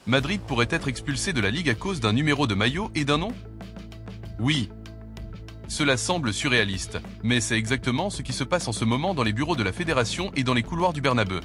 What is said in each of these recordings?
Madrid pourrait être expulsé de la Ligue à cause d'un numéro de maillot et d'un nom? Oui. Cela semble surréaliste, mais c'est exactement ce qui se passe en ce moment dans les bureaux de la fédération et dans les couloirs du Bernabeu.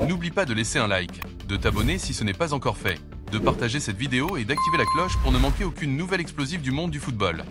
N'oublie pas de laisser un like, de t'abonner si ce n'est pas encore fait, de partager cette vidéo et d'activer la cloche pour ne manquer aucune nouvelle explosive du monde du football.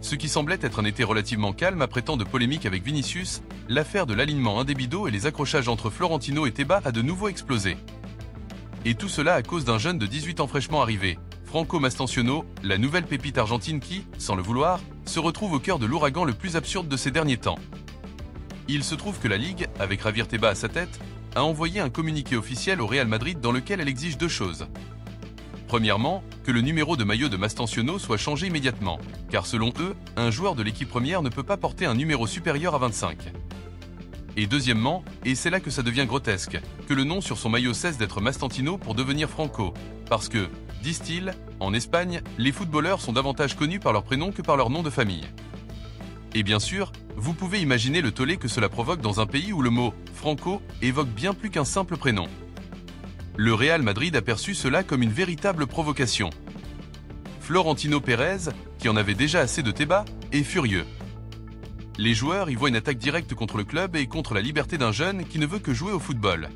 Ce qui semblait être un été relativement calme après tant de polémiques avec Vinicius, l'affaire de l'alignement indébido et les accrochages entre Florentino et Tebas a de nouveau explosé. Et tout cela à cause d'un jeune de 18 ans fraîchement arrivé, Franco Mastantuono, la nouvelle pépite argentine qui, sans le vouloir, se retrouve au cœur de l'ouragan le plus absurde de ces derniers temps. Il se trouve que la Ligue, avec Javier Tebas à sa tête, a envoyé un communiqué officiel au Real Madrid dans lequel elle exige deux choses. Premièrement, que le numéro de maillot de Mastantuono soit changé immédiatement, car selon eux, un joueur de l'équipe première ne peut pas porter un numéro supérieur à 25. Et deuxièmement, et c'est là que ça devient grotesque, que le nom sur son maillot cesse d'être Mastantino pour devenir Franco, parce que, disent-ils, en Espagne, les footballeurs sont davantage connus par leur prénom que par leur nom de famille. Et bien sûr, vous pouvez imaginer le tollé que cela provoque dans un pays où le mot « Franco » évoque bien plus qu'un simple prénom. Le Real Madrid a perçu cela comme une véritable provocation. Florentino Pérez, qui en avait déjà assez de Tebas, est furieux. Les joueurs y voient une attaque directe contre le club et contre la liberté d'un jeune qui ne veut que jouer au football.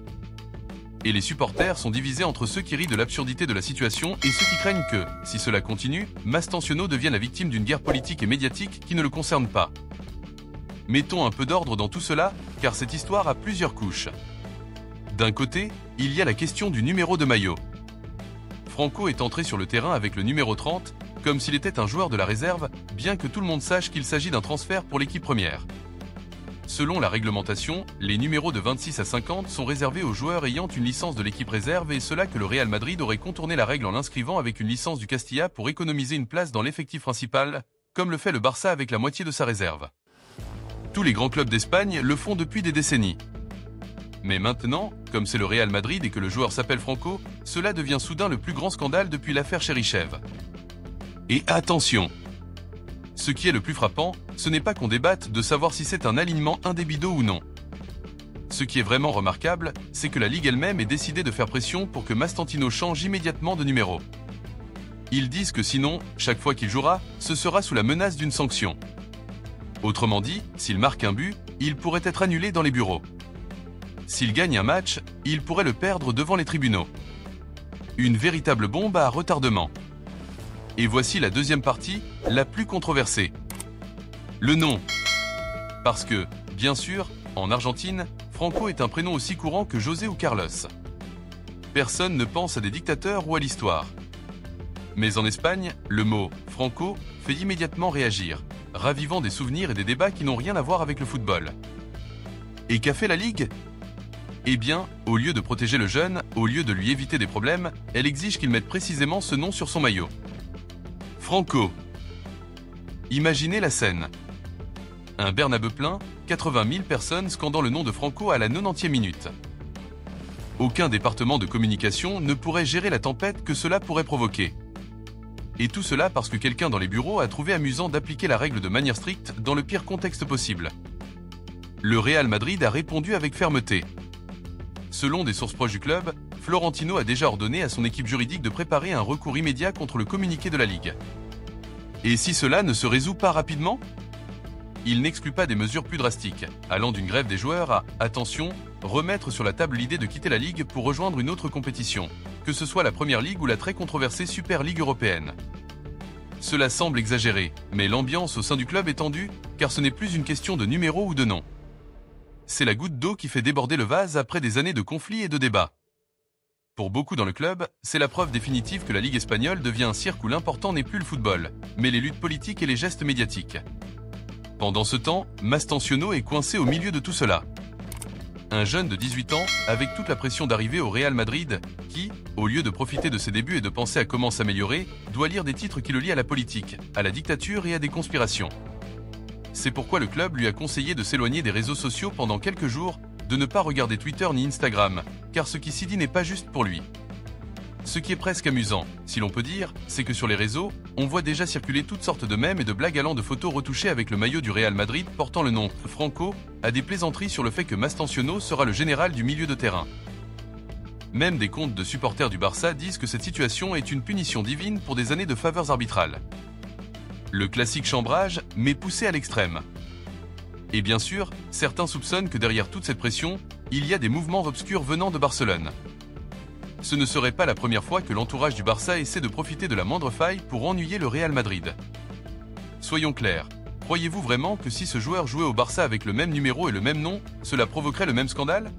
Et les supporters sont divisés entre ceux qui rient de l'absurdité de la situation et ceux qui craignent que, si cela continue, Mastantuono devienne la victime d'une guerre politique et médiatique qui ne le concerne pas. Mettons un peu d'ordre dans tout cela, car cette histoire a plusieurs couches. D'un côté, il y a la question du numéro de maillot. Franco est entré sur le terrain avec le numéro 30, comme s'il était un joueur de la réserve, bien que tout le monde sache qu'il s'agit d'un transfert pour l'équipe première. Selon la réglementation, les numéros de 26 à 50 sont réservés aux joueurs ayant une licence de l'équipe réserve et cela que le Real Madrid aurait contourné la règle en l'inscrivant avec une licence du Castilla pour économiser une place dans l'effectif principal, comme le fait le Barça avec la moitié de sa réserve. Tous les grands clubs d'Espagne le font depuis des décennies. Mais maintenant, comme c'est le Real Madrid et que le joueur s'appelle Franco, cela devient soudain le plus grand scandale depuis l'affaire Chérichev. Et attention! Ce qui est le plus frappant, ce n'est pas qu'on débatte de savoir si c'est un alignement indébido ou non. Ce qui est vraiment remarquable, c'est que la Ligue elle-même ait décidé de faire pression pour que Mastantino change immédiatement de numéro. Ils disent que sinon, chaque fois qu'il jouera, ce sera sous la menace d'une sanction. Autrement dit, s'il marque un but, il pourrait être annulé dans les bureaux. S'il gagne un match, il pourrait le perdre devant les tribunaux. Une véritable bombe à retardement. Et voici la deuxième partie, la plus controversée. Le nom. Parce que, bien sûr, en Argentine, Franco est un prénom aussi courant que José ou Carlos. Personne ne pense à des dictateurs ou à l'histoire. Mais en Espagne, le mot « Franco » fait immédiatement réagir, ravivant des souvenirs et des débats qui n'ont rien à voir avec le football. Et qu'a fait la Ligue ? Eh bien, au lieu de protéger le jeune, au lieu de lui éviter des problèmes, elle exige qu'il mette précisément ce nom sur son maillot. Franco. Imaginez la scène. Un Bernabeu plein, 80 000 personnes scandant le nom de Franco à la 90e minute. Aucun département de communication ne pourrait gérer la tempête que cela pourrait provoquer. Et tout cela parce que quelqu'un dans les bureaux a trouvé amusant d'appliquer la règle de manière stricte dans le pire contexte possible. Le Real Madrid a répondu avec fermeté. Selon des sources proches du club, Florentino a déjà ordonné à son équipe juridique de préparer un recours immédiat contre le communiqué de la Ligue. Et si cela ne se résout pas rapidement ? Il n'exclut pas des mesures plus drastiques, allant d'une grève des joueurs à, attention, remettre sur la table l'idée de quitter la Ligue pour rejoindre une autre compétition, que ce soit la Première Ligue ou la très controversée Super Ligue européenne. Cela semble exagéré, mais l'ambiance au sein du club est tendue, car ce n'est plus une question de numéro ou de nom. C'est la goutte d'eau qui fait déborder le vase après des années de conflits et de débats. Pour beaucoup dans le club, c'est la preuve définitive que la Ligue espagnole devient un cirque où l'important n'est plus le football, mais les luttes politiques et les gestes médiatiques. Pendant ce temps, Mastantuono est coincé au milieu de tout cela. Un jeune de 18 ans, avec toute la pression d'arriver au Real Madrid, qui, au lieu de profiter de ses débuts et de penser à comment s'améliorer, doit lire des titres qui le lient à la politique, à la dictature et à des conspirations. C'est pourquoi le club lui a conseillé de s'éloigner des réseaux sociaux pendant quelques jours, de ne pas regarder Twitter ni Instagram, car ce qui s'y dit n'est pas juste pour lui. Ce qui est presque amusant, si l'on peut dire, c'est que sur les réseaux, on voit déjà circuler toutes sortes de mèmes et de blagues allant de photos retouchées avec le maillot du Real Madrid portant le nom Franco, à des plaisanteries sur le fait que Mastantuono sera le général du milieu de terrain. Même des comptes de supporters du Barça disent que cette situation est une punition divine pour des années de faveurs arbitrales. Le classique chambrage, mais poussé à l'extrême. Et bien sûr, certains soupçonnent que derrière toute cette pression, il y a des mouvements obscurs venant de Barcelone. Ce ne serait pas la première fois que l'entourage du Barça essaie de profiter de la moindre faille pour ennuyer le Real Madrid. Soyons clairs, croyez-vous vraiment que si ce joueur jouait au Barça avec le même numéro et le même nom, cela provoquerait le même scandale?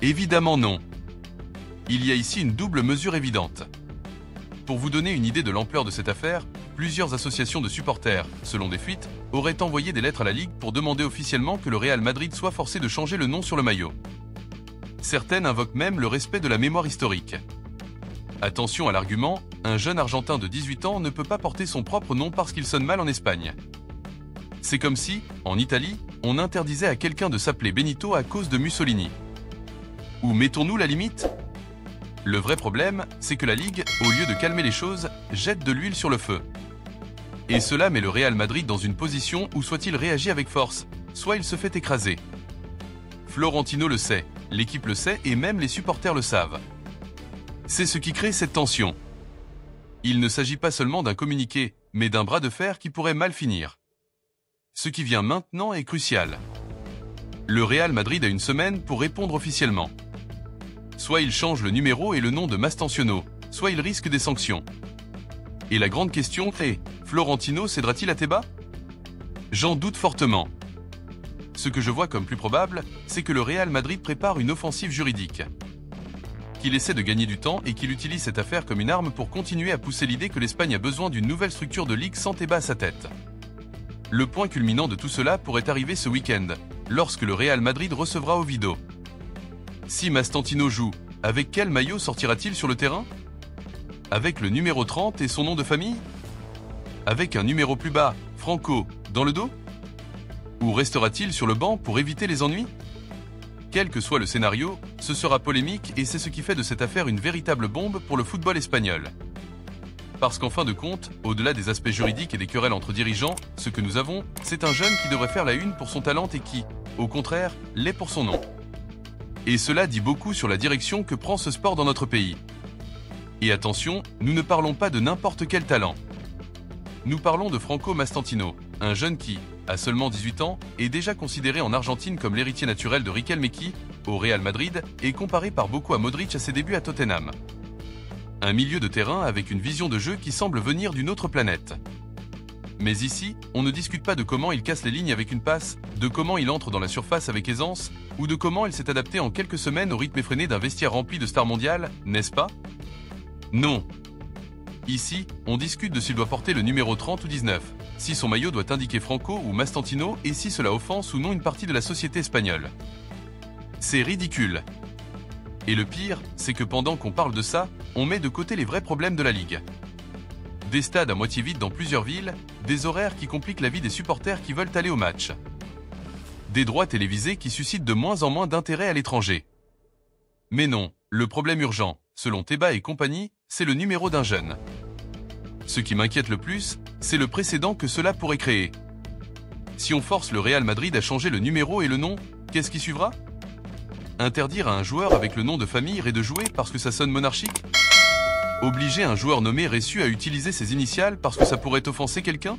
Évidemment non. Il y a ici une double mesure évidente. Pour vous donner une idée de l'ampleur de cette affaire, plusieurs associations de supporters, selon des fuites, auraient envoyé des lettres à la Ligue pour demander officiellement que le Real Madrid soit forcé de changer le nom sur le maillot. Certaines invoquent même le respect de la mémoire historique. Attention à l'argument, un jeune Argentin de 18 ans ne peut pas porter son propre nom parce qu'il sonne mal en Espagne. C'est comme si, en Italie, on interdisait à quelqu'un de s'appeler Benito à cause de Mussolini. Où mettons-nous la limite ? Le vrai problème, c'est que la Ligue, au lieu de calmer les choses, jette de l'huile sur le feu. Et cela met le Real Madrid dans une position où soit il réagit avec force, soit il se fait écraser. Florentino le sait, l'équipe le sait et même les supporters le savent. C'est ce qui crée cette tension. Il ne s'agit pas seulement d'un communiqué, mais d'un bras de fer qui pourrait mal finir. Ce qui vient maintenant est crucial. Le Real Madrid a une semaine pour répondre officiellement. Soit il change le numéro et le nom de Mastantuono, soit il risque des sanctions. Et la grande question est, Florentino cédera-t-il à Tebas? J'en doute fortement. Ce que je vois comme plus probable, c'est que le Real Madrid prépare une offensive juridique. Qu'il essaie de gagner du temps et qu'il utilise cette affaire comme une arme pour continuer à pousser l'idée que l'Espagne a besoin d'une nouvelle structure de ligue sans Tebas à sa tête. Le point culminant de tout cela pourrait arriver ce week-end, lorsque le Real Madrid recevra Oviedo. Si Mastantino joue, avec quel maillot sortira-t-il sur le terrain? Avec le numéro 30 et son nom de famille? Avec un numéro plus bas, Franco, dans le dos? Ou restera-t-il sur le banc pour éviter les ennuis? Quel que soit le scénario, ce sera polémique et c'est ce qui fait de cette affaire une véritable bombe pour le football espagnol. Parce qu'en fin de compte, au-delà des aspects juridiques et des querelles entre dirigeants, ce que nous avons, c'est un jeune qui devrait faire la une pour son talent et qui, au contraire, l'est pour son nom. Et cela dit beaucoup sur la direction que prend ce sport dans notre pays. Et attention, nous ne parlons pas de n'importe quel talent. Nous parlons de Franco Mastantino, un jeune qui, à seulement 18 ans, est déjà considéré en Argentine comme l'héritier naturel de Riquelme qui, au Real Madrid, est comparé par beaucoup à Modric à ses débuts à Tottenham. Un milieu de terrain avec une vision de jeu qui semble venir d'une autre planète. Mais ici, on ne discute pas de comment il casse les lignes avec une passe, de comment il entre dans la surface avec aisance, ou de comment il s'est adapté en quelques semaines au rythme effréné d'un vestiaire rempli de stars mondiales, n'est-ce pas? Non. Ici, on discute de s'il doit porter le numéro 30 ou 19, si son maillot doit indiquer Franco ou Mastantino et si cela offense ou non une partie de la société espagnole. C'est ridicule. Et le pire, c'est que pendant qu'on parle de ça, on met de côté les vrais problèmes de la Ligue. Des stades à moitié vides dans plusieurs villes, des horaires qui compliquent la vie des supporters qui veulent aller au match. Des droits télévisés qui suscitent de moins en moins d'intérêt à l'étranger. Mais non, le problème urgent, selon Tebas et compagnie, c'est le numéro d'un jeune. Ce qui m'inquiète le plus, c'est le précédent que cela pourrait créer. Si on force le Real Madrid à changer le numéro et le nom, qu'est-ce qui suivra? Interdire à un joueur avec le nom de famille de jouer parce que ça sonne monarchique? Obliger un joueur nommé Ressu à utiliser ses initiales parce que ça pourrait offenser quelqu'un?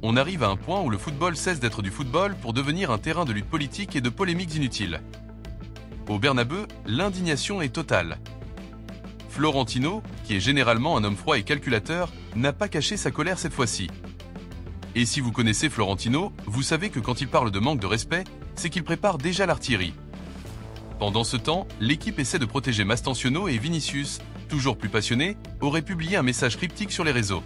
On arrive à un point où le football cesse d'être du football pour devenir un terrain de lutte politique et de polémiques inutiles. Au Bernabeu, l'indignation est totale. Florentino, qui est généralement un homme froid et calculateur, n'a pas caché sa colère cette fois-ci. Et si vous connaissez Florentino, vous savez que quand il parle de manque de respect, c'est qu'il prépare déjà l'artillerie. Pendant ce temps, l'équipe essaie de protéger Mastantuono et Vinicius, toujours plus passionnés, auraient publié un message cryptique sur les réseaux.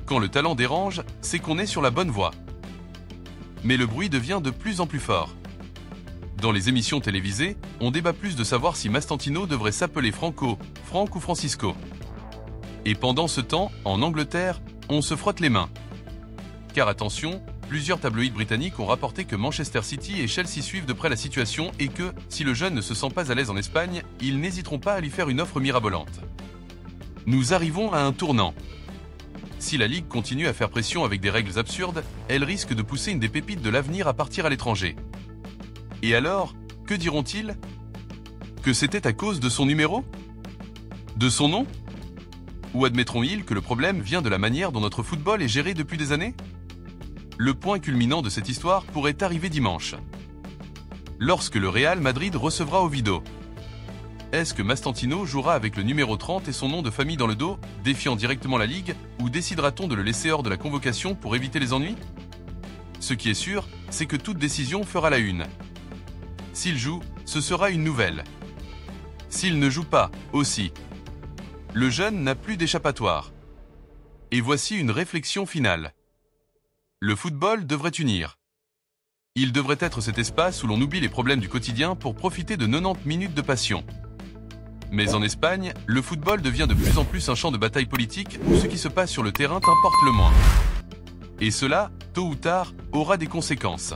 Quand le talent dérange, c'est qu'on est sur la bonne voie. Mais le bruit devient de plus en plus fort. Dans les émissions télévisées, on débat plus de savoir si Mastantino devrait s'appeler Franco, Franck ou Francisco. Et pendant ce temps, en Angleterre, on se frotte les mains. Car attention, plusieurs tabloïds britanniques ont rapporté que Manchester City et Chelsea suivent de près la situation et que, si le jeune ne se sent pas à l'aise en Espagne, ils n'hésiteront pas à lui faire une offre mirabolante. Nous arrivons à un tournant. Si la Ligue continue à faire pression avec des règles absurdes, elle risque de pousser une des pépites de l'avenir à partir à l'étranger. Et alors, que diront-ils? Que c'était à cause de son numéro? De son nom? Ou admettront-ils que le problème vient de la manière dont notre football est géré depuis des années? Le point culminant de cette histoire pourrait arriver dimanche, lorsque le Real Madrid recevra Oviedo. Est-ce que Mastantino jouera avec le numéro 30 et son nom de famille dans le dos, défiant directement la Ligue, ou décidera-t-on de le laisser hors de la convocation pour éviter les ennuis? Ce qui est sûr, c'est que toute décision fera la une. S'il joue, ce sera une nouvelle. S'il ne joue pas, aussi. Le jeune n'a plus d'échappatoire. Et voici une réflexion finale. Le football devrait unir. Il devrait être cet espace où l'on oublie les problèmes du quotidien pour profiter de 90 minutes de passion. Mais en Espagne, le football devient de plus en plus un champ de bataille politique où ce qui se passe sur le terrain t'importe le moins. Et cela, tôt ou tard, aura des conséquences.